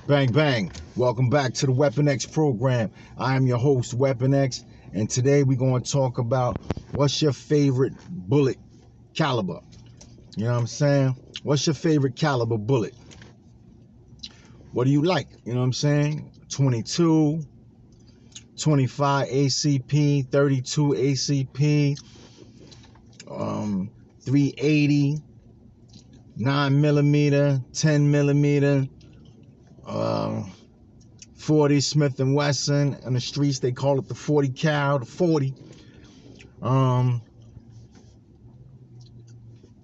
Bang, bang. Welcome back to the Weapon X program. I am your host, Weapon X, and today we're going to talk about what's your favorite bullet caliber. You know what I'm saying? What's your favorite caliber bullet? What do you like? You know what I'm saying? 22, 25 ACP, 32 ACP, 380, 9 millimeter, 10 millimeter, 40 Smith and Wesson. On the streets they call it the 40 cal, the 40.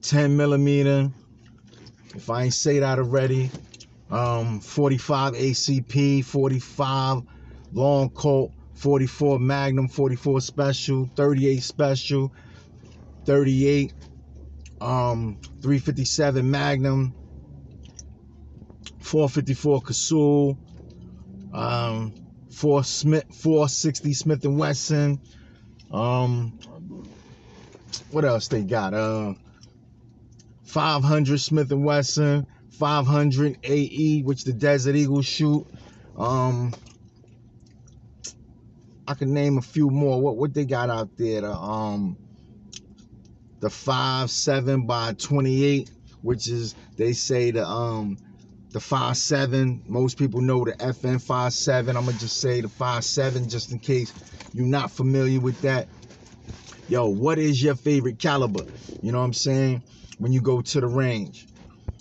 10 millimeter, if I ain't say that already. 45 ACP, 45 long Colt, 44 Magnum, 44 special, 38 special, 38 357 Magnum, 454 Casull, 460 Smith and Wesson. What else they got? 500 Smith and Wesson, 500 AE, which the Desert Eagle shoot. I can name a few more. What they got out there? The 5.7 by 28, which is, they say, the 5.7. Most people know the FN 5.7. I'm gonna just say the 5.7 just in case you're not familiar with that. Yo, what is your favorite caliber? You know what I'm saying? When you go to the range,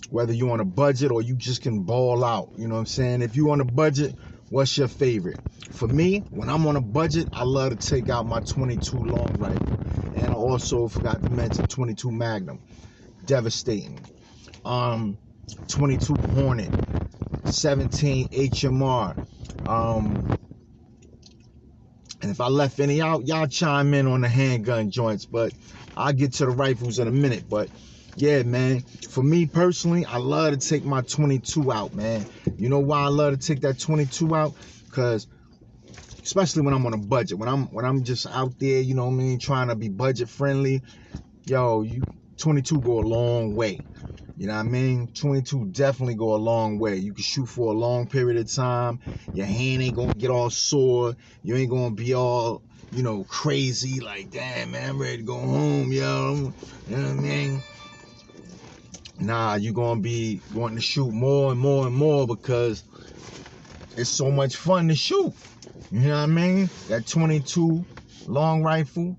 whether you're on a budget or you just can ball out. You know what I'm saying? If you on a budget, what's your favorite? For me, when I'm on a budget, I love to take out my 22 long rifle. And I also forgot to mention 22 Magnum. Devastating. 22 Hornet. 17 HMR. And if I left any out, y'all chime in on the handgun joints. But I'll get to the rifles in a minute. But yeah, man, for me personally, I love to take my 22 out, man. You know why I love to take that 22 out? Because especially when I'm on a budget, when I'm just out there, you know what I mean, trying to be budget friendly, yo, 22 go a long way. You know what I mean? 22 definitely go a long way. You can shoot for a long period of time. Your hand ain't gonna get all sore. You ain't gonna be all, crazy, like, damn, man, I'm ready to go home, yo. You know what I mean? Nah, you're gonna be wanting to shoot more and more and more because it's so much fun to shoot. You know what I mean? That 22 long rifle,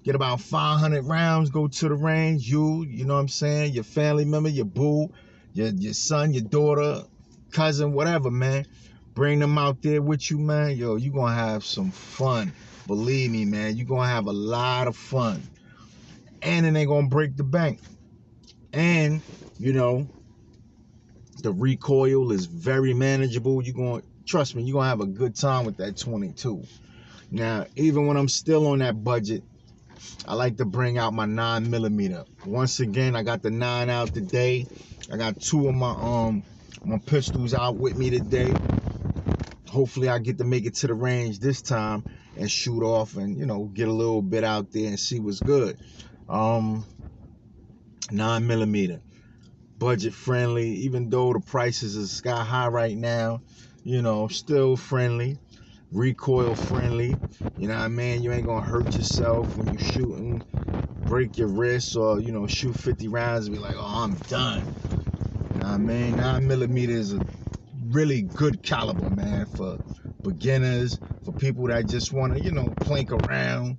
get about 500 rounds, go to the range, you know what I'm saying? Your family member, your boo, your son, your daughter, cousin, whatever, man. Bring them out there with you, man. Yo, you're gonna have some fun. Believe me, man, you're gonna have a lot of fun. And it ain't gonna break the bank. And, the recoil is very manageable. Trust me, you're going to have a good time with that 22. Now, even when I'm still on that budget, I like to bring out my 9 millimeter. Once again, I got the 9 out today. I got 2 of my pistols out with me today. Hopefully, I get to make it to the range this time and shoot off and, get a little bit out there and see what's good. 9 millimeter. Budget friendly, even though the prices is sky high right now, still friendly, recoil friendly. You know what I mean? You ain't gonna hurt yourself when you shooting, break your wrist, or shoot 50 rounds and be like, oh, I'm done. You know what I mean? 9 millimeter is a really good caliber, man, for beginners, for people that just want to, plink around.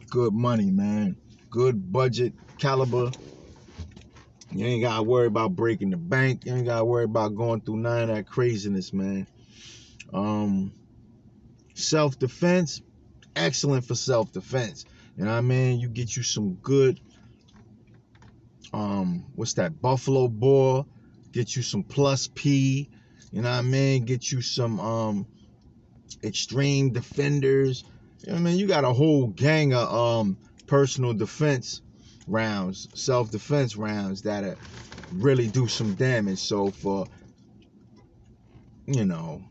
Good money, man. Good budget caliber. You ain't got to worry about breaking the bank. You ain't got to worry about going through none of that craziness, man. Self-defense, excellent for self-defense. You know what I mean? You get you some good, what's that, buffalo bore. Get you some plus P. You know what I mean? Get you some extreme defenders. You know what I mean? You got a whole gang of personal defense rounds, self-defense rounds that really do some damage. So for, I'm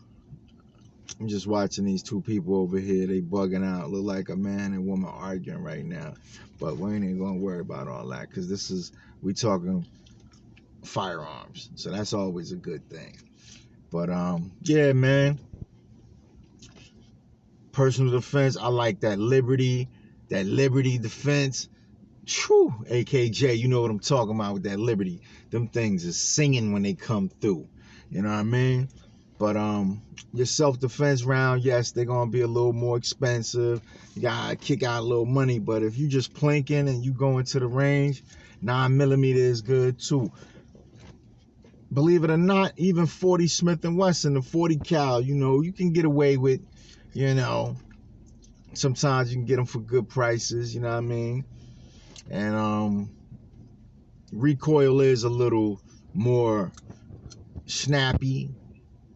just watching these two people over here. They bugging out. Look like a man and woman arguing right now. But we ain't gonna worry about all that because we talking firearms. So that's always a good thing. But yeah, man. Personal defense, I like that Liberty defense. True, AKJ, you know what I'm talking about with that Liberty. Them things is singing when they come through. You know what I mean? But your self-defense round, yes, they're gonna be a little more expensive. You gotta kick out a little money, but if you just plinking and you go into the range, 9mm is good too. Believe it or not, even 40 Smith and Wesson, the 40 cal, you know, you can get away with, you know, sometimes you can get them for good prices, you know what I mean? And recoil is a little more snappy.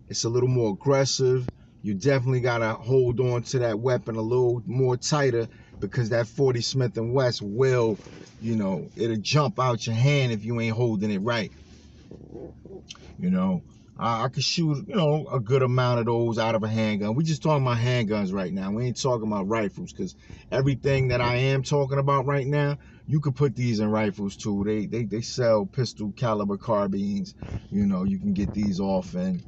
It's a little more aggressive. You definitely gotta hold on to that weapon a little more tighter, because that 40 Smith and West will, you know, it'll jump out your hand if you ain't holding it right. You know, I could shoot, you know, a good amount of those out of a handgun. We just talking about handguns right now. We ain't talking about rifles, because everything that I am talking about right now, you could put these in rifles too. They sell pistol caliber carbines. You know, you can get these off, and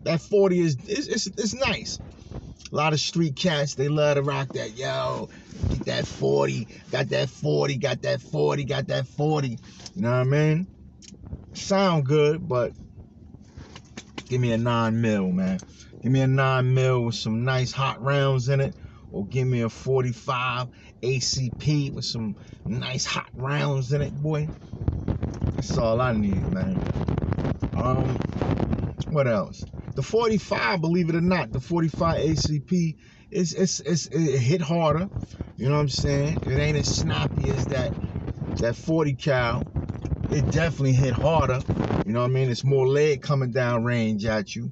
that 40 is it's nice. A lot of street cats, they love to rock that. Yo, get that 40, got that 40, got that 40, got that 40. You know what I mean? Sound good, but give me a 9mm, man. Give me a 9mm with some nice hot rounds in it, or give me a 45 ACP with some nice hot rounds in it, boy. That's all I need, man. What else? The 45, believe it or not, the 45 ACP it hit harder. You know what I'm saying? It ain't as snappy as that 40 cal. It definitely hit harder. You know what I mean? It's more lead coming down range at you.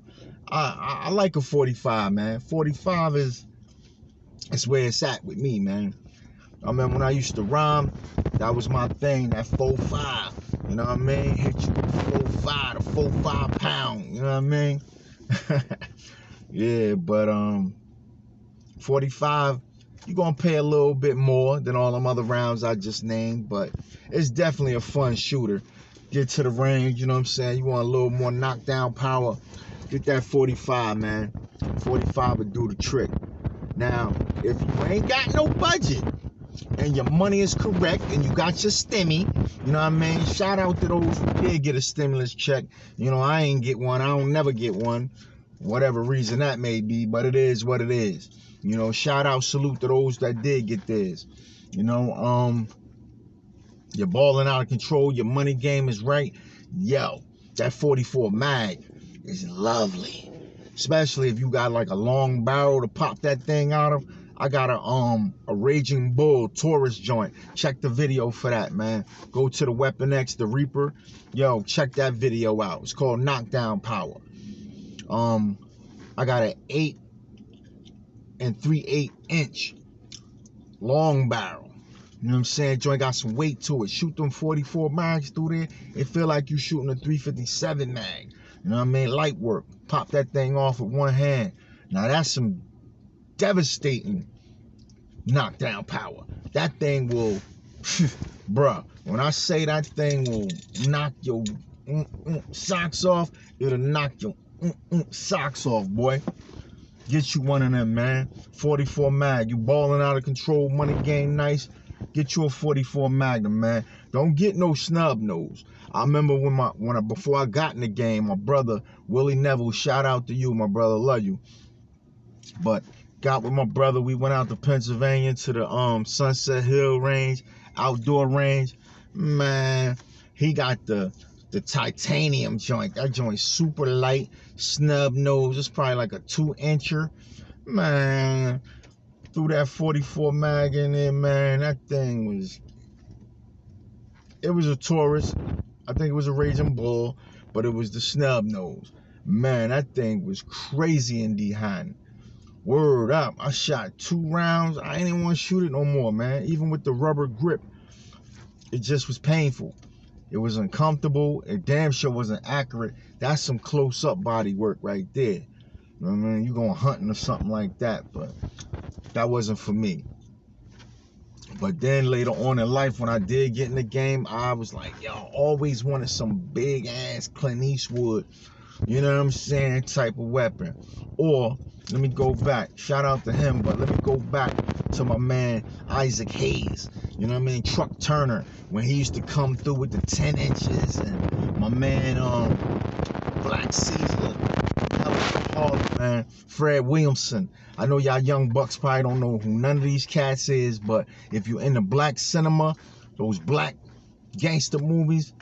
I like a 45, man. 45 it's where it's at with me, man. I remember when I used to rhyme, that was my thing, that 4-5. You know what I mean? Hit you with the 4-5, the 4-5 pound. You know what I mean? Yeah, but 45, you're gonna pay a little bit more than all them other rounds I just named, but it's definitely a fun shooter. Get to the range, you know what I'm saying? You want a little more knockdown power, get that 45, man. 45 would do the trick. Now, if you ain't got no budget and your money is correct and you got your stimmy, you know what I mean? Shout out to those who did get a stimulus check. You know, I ain't get one. I don't never get one. Whatever reason that may be, but it is what it is. You know, shout out, salute to those that did get theirs. You know, you're balling out of control. Your money game is right. Yo, that 44 mag is lovely. Especially if you got like a long barrel to pop that thing out of. I got a Raging Bull Taurus joint. Check the video for that, man. Go to the Weapon X, the Reaper. Yo, check that video out. It's called Knockdown Power. I got an 8 3/8 inch long barrel. You know what I'm saying? Joint got some weight to it. Shoot them 44 mags through there. It feel like you shooting a 357 mag. You know what I mean? Light work. Pop that thing off with one hand. Now that's some devastating knockdown power. That thing will, bruh, when I say that thing will knock your socks off, it'll knock your socks off, boy. Get you one of them, man. 44 mag. You balling out of control, money game nice. Get you a 44 Magnum, man. Don't get no snub nose. I remember before I got in the game, my brother Willie Neville, shout out to you, my brother, love you. But got with my brother, we went out to Pennsylvania to the Sunset Hill range, outdoor range. Man, he got the titanium joint. That joint super light, snub nose. It's probably like a 2-incher. Man, threw that 44 mag in there, man. That thing was, it was a Taurus. I think it was a Raging Bull, but it was the snub nose. Man, that thing was crazy in the hand. Word up. I shot 2 rounds. I ain't even want to shoot it no more, man. Even with the rubber grip, it just was painful. It was uncomfortable. It damn sure wasn't accurate. That's some close-up body work right there. You know what I mean? You going hunting or something like that, but that wasn't for me. But then later on in life, when I did get in the game, I was like, yo, always wanted some big-ass Clint Eastwood you know what I'm saying, type of weapon. Or let me go back, shout out to him, but let me go back to my man Isaac Hayes, you know what I mean, Truck Turner, when he used to come through with the 10 inches, and my man Black Caesar, man, Fred Williamson. I know y'all young bucks probably don't know who none of these cats is, but if you're into black cinema, those black gangster movies,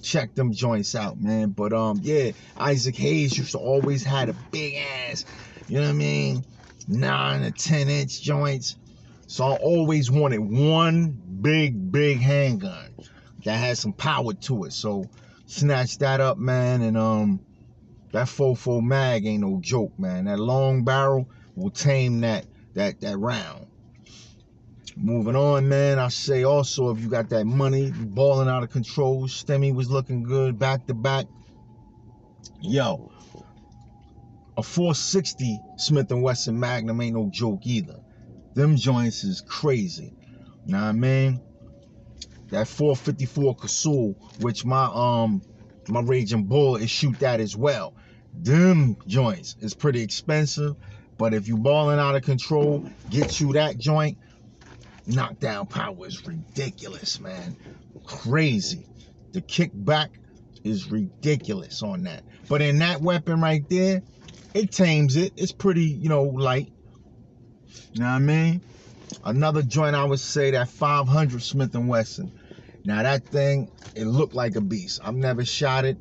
check them joints out, man. But yeah, Isaac Hayes used to always had a big ass, you know what I mean, 9 or 10 inch joints. So I always wanted one big handgun that had some power to it. So snatched that up, man, and that 4.4 mag ain't no joke, man. That long barrel will tame that round. Moving on, man, I say also, if you got that money, balling out of control, Stemmy was looking good back to back. Yo, a 460 Smith & Wesson Magnum ain't no joke either. Them joints is crazy. Know what I mean? That 454 Casull, which my Raging Bull is shoot that as well. Them joints is pretty expensive, but if you balling out of control, get you that joint. Knockdown power is ridiculous, man. Crazy. The kickback is ridiculous on that. But in that weapon right there, it tames it. It's pretty, you know, light. You know what I mean? Another joint I would say, that 500 Smith & Wesson. Now that thing, it looked like a beast. I've never shot it.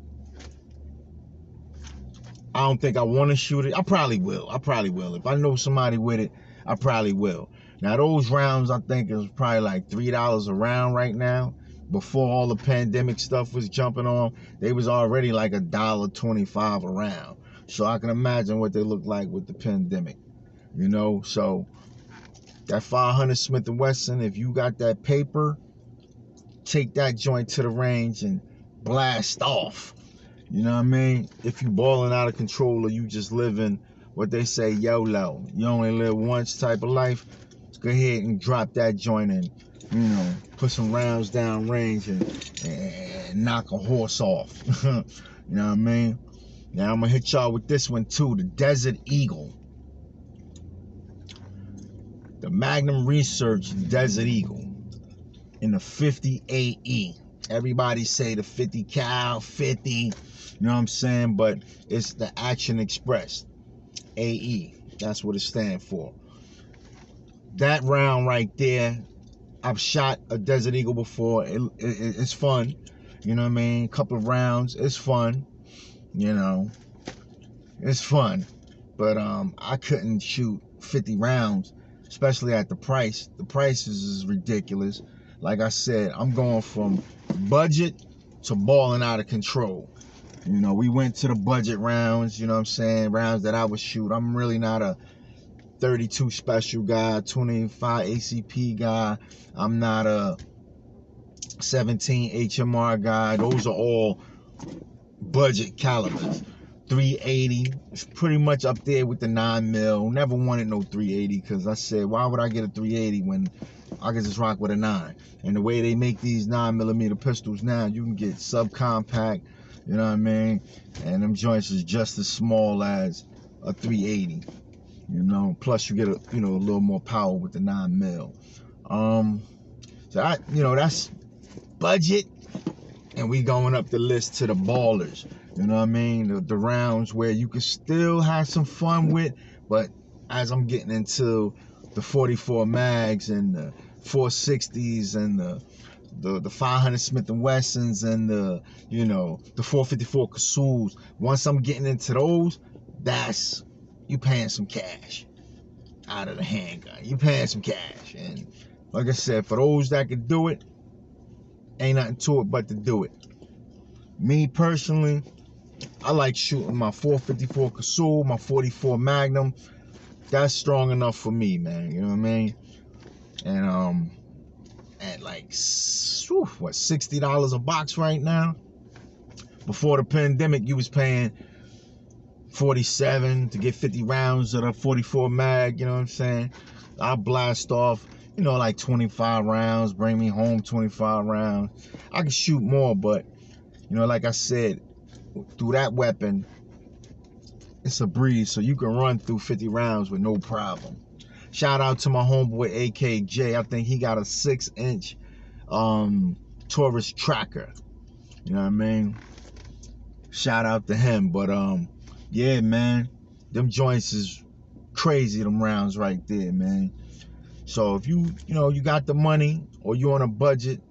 I don't think I want to shoot it. I probably will. If I know somebody with it, I probably will. Now those rounds, I think is probably like $3 a round right now. Before all the pandemic stuff was jumping on, they was already like $1.25 a round. So I can imagine what they look like with the pandemic, you know. So that 500 Smith & Wesson, if you got that paper, take that joint to the range and blast off. You know what I mean? If you balling out of control, or you just living what they say YOLO, you only live once type of life, go ahead and drop that joint and, you know, put some rounds down range and knock a horse off. You know what I mean? Now I'm gonna hit y'all with this one too, the Desert Eagle. The Magnum Research Desert Eagle in the 50 AE. Everybody say the 50 cal, 50, you know what I'm saying? But it's the Action Express, AE. That's what it stands for. That round right there, I've shot a Desert Eagle before. It's fun, you know what I mean? A couple of rounds, it's fun, you know. It's fun, but I couldn't shoot 50 rounds, especially at the price. The price is ridiculous. Like I said, I'm going from budget to balling out of control. You know, we went to the budget rounds, you know what I'm saying? Rounds that I would shoot. I'm really not a 32 special guy, 25 ACP guy. I'm not a 17 HMR guy. Those are all budget calibers. 380 is pretty much up there with the 9mm. Never wanted no 380 because I said, why would I get a 380 when I can just rock with a 9? And the way they make these 9mm pistols now, you can get subcompact, you know what I mean? And them joints is just as small as a 380, you know? Plus you get a, you know, a little more power with the 9mm. So I, you know, that's budget. And we going up the list to the ballers. You know what I mean? The rounds where you can still have some fun with, but as I'm getting into the 44 mags and the 460s and the 500 Smith & Wessons and the, you know, the 454 Casulls, once I'm getting into those, that's, you paying some cash out of the handgun. You paying some cash. And like I said, for those that can do it, ain't nothing to it but to do it. Me personally, I like shooting my 454 Casull, my 44 Magnum. That's strong enough for me, man. You know what I mean? And at like what, $60 a box right now. Before the pandemic, you was paying $47 to get 50 rounds of a 44 mag. You know what I'm saying? I blast off, you know, like 25 rounds. Bring me home 25 rounds. I can shoot more, but you know, like I said, through that weapon, it's a breeze. So you can run through 50 rounds with no problem. Shout out to my homeboy AKJ. I think he got a 6-inch Taurus tracker. You know what I mean? Shout out to him. But yeah, man, them joints is crazy, them rounds right there, man. So if you got the money or you on a budget,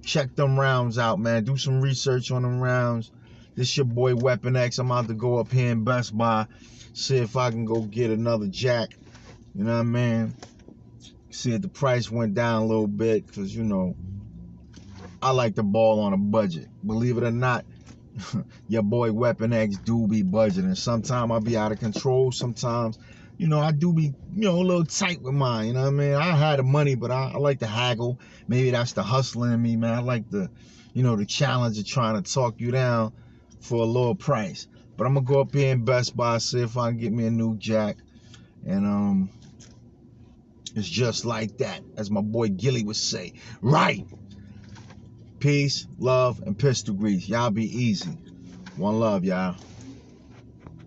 check them rounds out, man. Do some research on them rounds. This your boy Weapon X. I'm about to go up here in Best Buy, see if I can go get another jack. You know what I mean? See if the price went down a little bit, because, I like to ball on a budget. Believe it or not, your boy Weapon X do be budgeting. Sometimes I be out of control. Sometimes, I do be, a little tight with mine. You know what I mean? I had the money, but I like to haggle. Maybe that's the hustler in me, man. I like the, the challenge of trying to talk you down for a lower price. But I'm going to go up here in Best Buy, see if I can get me a new jack. And it's just like that, as my boy Gilly would say. Right. Peace, love, and pistol grease. Y'all be easy. One love, y'all.